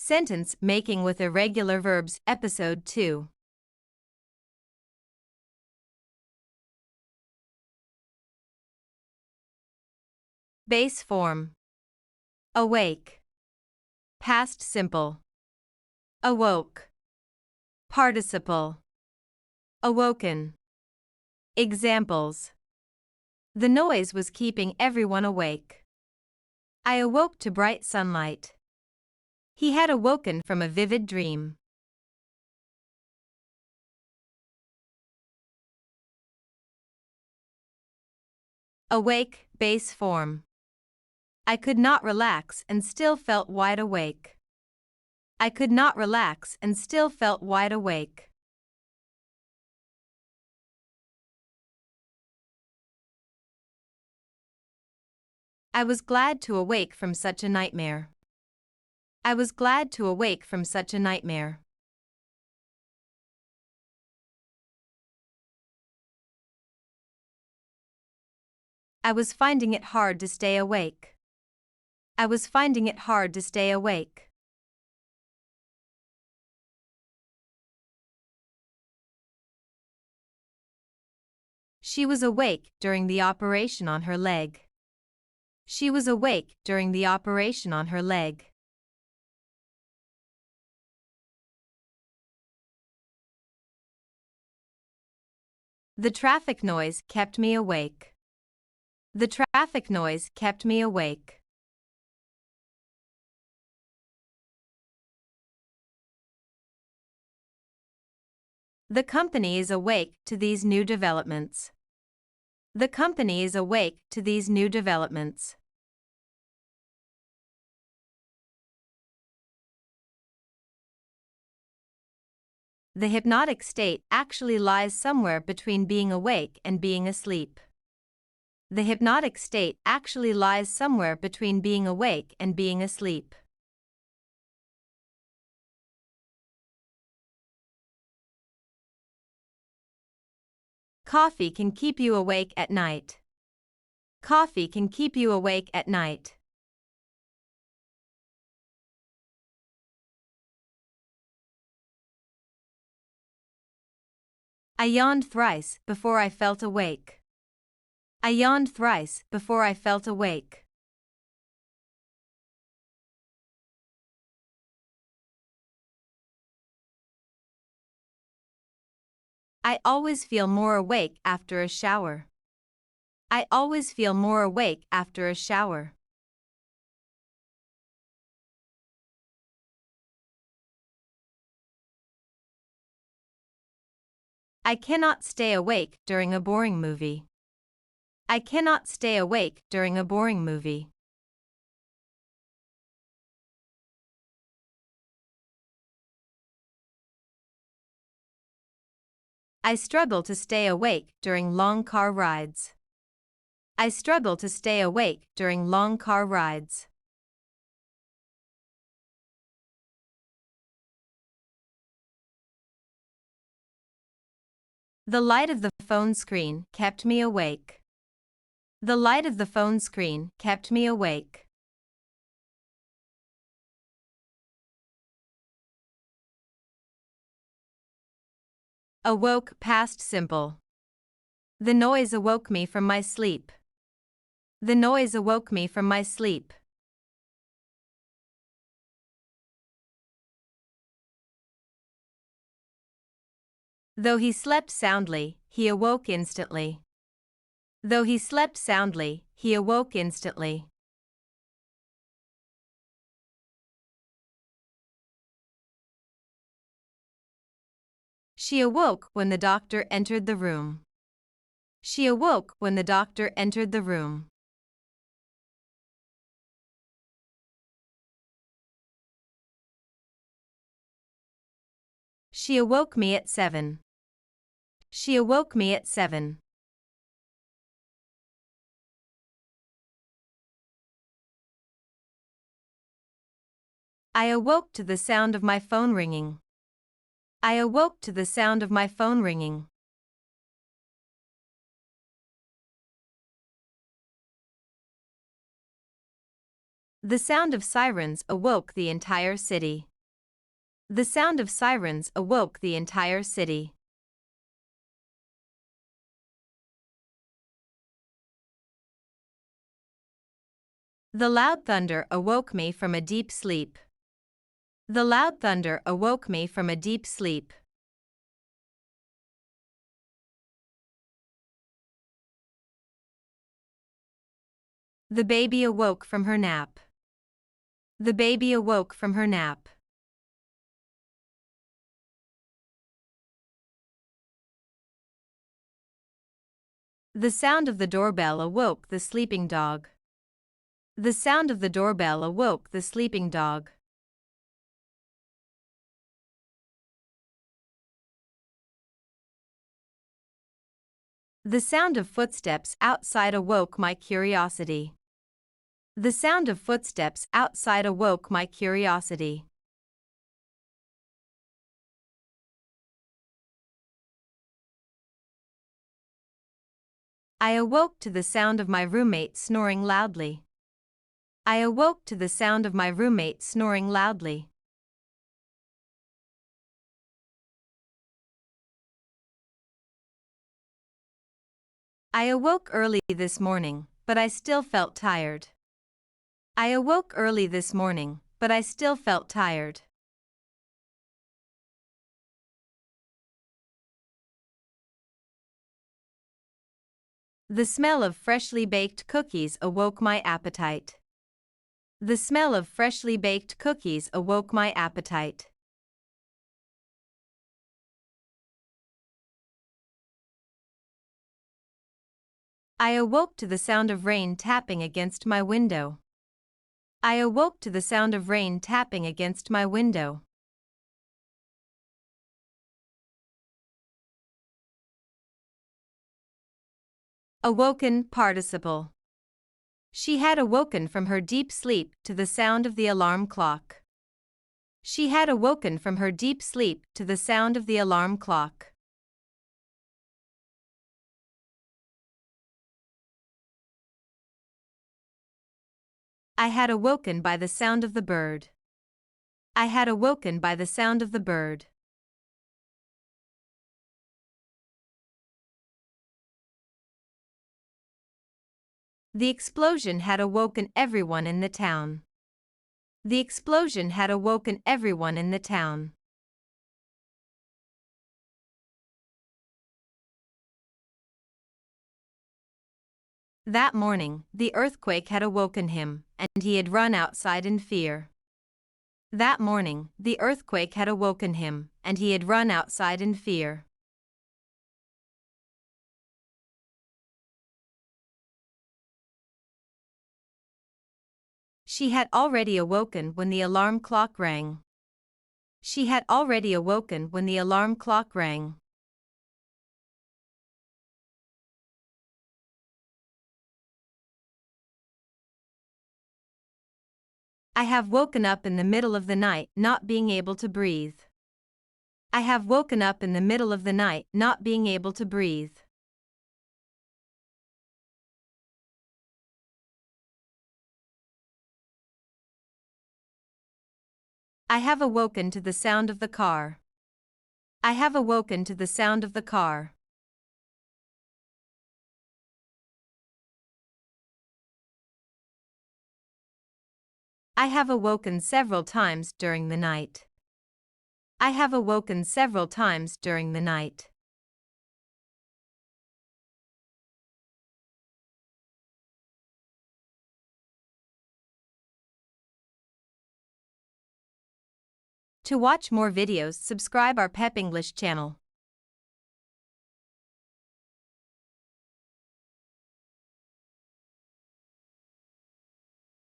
Sentence Making with Irregular Verbs, Episode 2. Base form. Awake. Past simple. Awoke. Participle. Awoken. Examples. The noise was keeping everyone awake. I awoke to bright sunlight. He had awoken from a vivid dream. Awake, base form. I could not relax and still felt wide awake. I could not relax and still felt wide awake. I was glad to awake from such a nightmare. I was glad to awake from such a nightmare. I was finding it hard to stay awake. I was finding it hard to stay awake. She was awake during the operation on her leg. She was awake during the operation on her leg. The traffic noise kept me awake. The traffic noise kept me awake. The company is awake to these new developments. The company is awake to these new developments. The hypnotic state actually lies somewhere between being awake and being asleep. The hypnotic state actually lies somewhere between being awake and being asleep. Coffee can keep you awake at night. Coffee can keep you awake at night. I yawned thrice before I felt awake. I yawned thrice before I felt awake. I always feel more awake after a shower. I always feel more awake after a shower. I cannot stay awake during a boring movie. I cannot stay awake during a boring movie. I struggle to stay awake during long car rides. I struggle to stay awake during long car rides. The light of the phone screen kept me awake. The light of the phone screen kept me awake. Awoke past simple. The noise awoke me from my sleep. The noise awoke me from my sleep. Though he slept soundly, he awoke instantly. Though he slept soundly, he awoke instantly. She awoke when the doctor entered the room. She awoke when the doctor entered the room. She awoke me at 7. She awoke me at 7. I awoke to the sound of my phone ringing. I awoke to the sound of my phone ringing. The sound of sirens awoke the entire city. The sound of sirens awoke the entire city. The loud thunder awoke me from a deep sleep. The loud thunder awoke me from a deep sleep. The baby awoke from her nap. The baby awoke from her nap. The sound of the doorbell awoke the sleeping dog. The sound of the doorbell awoke the sleeping dog. The sound of footsteps outside awoke my curiosity. The sound of footsteps outside awoke my curiosity. I awoke to the sound of my roommate snoring loudly. I awoke to the sound of my roommate snoring loudly. I awoke early this morning, but I still felt tired. I awoke early this morning, but I still felt tired. The smell of freshly baked cookies awoke my appetite. The smell of freshly baked cookies awoke my appetite. I awoke to the sound of rain tapping against my window. I awoke to the sound of rain tapping against my window. Awoken participle. She had awoken from her deep sleep to the sound of the alarm clock. She had awoken from her deep sleep to the sound of the alarm clock. I had awoken by the sound of the bird. I had awoken by the sound of the bird. The explosion had awoken everyone in the town. The explosion had awoken everyone in the town. That morning, the earthquake had awoken him, and he had run outside in fear. That morning, the earthquake had awoken him, and he had run outside in fear. She had already awoken when the alarm clock rang. She had already awoken when the alarm clock rang. I have woken up in the middle of the night not being able to breathe. I have woken up in the middle of the night not being able to breathe. I have awoken to the sound of the car. I have awoken to the sound of the car. I have awoken several times during the night. I have awoken several times during the night. To watch more videos, subscribe our Pep English channel.